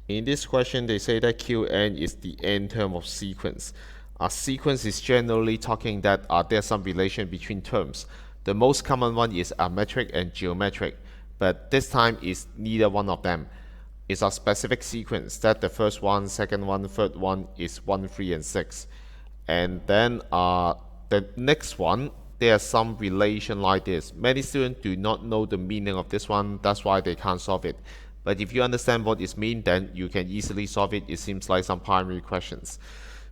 In this question, they say that Qn is the n term of sequence. A sequence is generally talking that there's some relation between terms. The most common one is arithmetic and geometric, but this time is neither one of them. It's a specific sequence that the first one, second one, third one is 1, 3, and 6. And then the next one, there's some relation like this. Many students do not know the meaning of this one, that's why they can't solve it. But if you understand what it means, then you can easily solve it. It seems like some primary questions.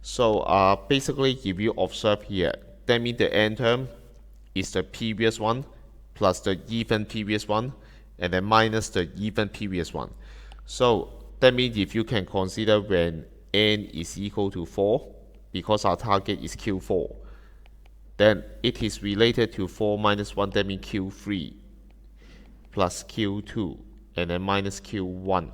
So basically, if you observe here, that means the n term is the previous one plus the even previous one, and then minus the even previous one. So that means if you can consider when n is equal to 4, because our target is Q4, then it is related to 4 minus 1, that means Q3 plus Q2 and then minus Q1.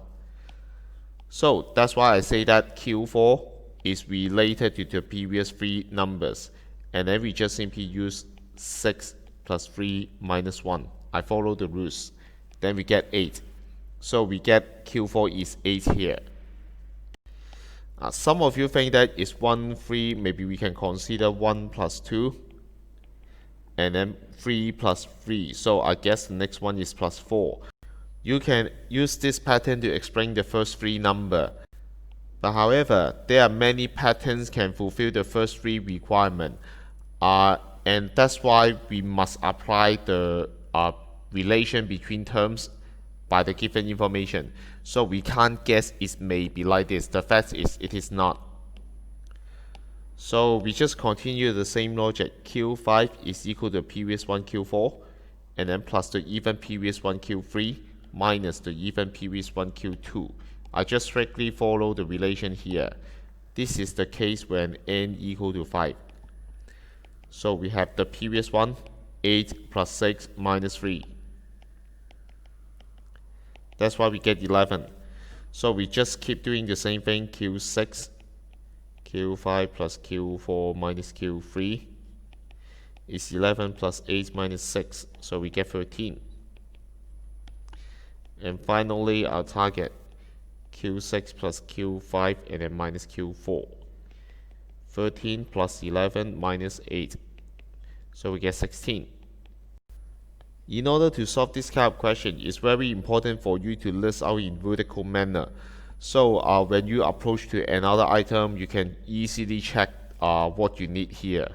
So that's why I say that Q4 is related to the previous three numbers, and then we just simply use 6 plus 3 minus 1. I follow the rules. Then we get 8. So we get Q4 is 8 here. Some of you think that is 1, 3, maybe we can consider 1 plus 2, and then 3 plus 3. So I guess the next one is plus 4. You can use this pattern to explain the first three numbers. But however, there are many patterns can fulfill the first three requirements. And that's why we must apply the relation between terms by the given information. So we can't guess it may be like this. The fact is it is not. So we just continue the same logic. Q5 is equal to the previous one Q4, and then plus the even previous one Q3 minus the even previous one Q2. I just strictly follow the relation here. This is the case when n equal to 5. So we have the previous one, 8 plus 6 minus 3. That's why we get 11. So we just keep doing the same thing, Q6, Q5 plus Q4 minus Q3 is 11 plus 8 minus 6, so we get 13. And finally, our target, Q6 plus Q5 and then minus Q4. 13 plus 11 minus 8. So we get 16. In order to solve this kind of question, it's very important for you to list out in vertical manner. So when you approach to another item, you can easily check what you need here.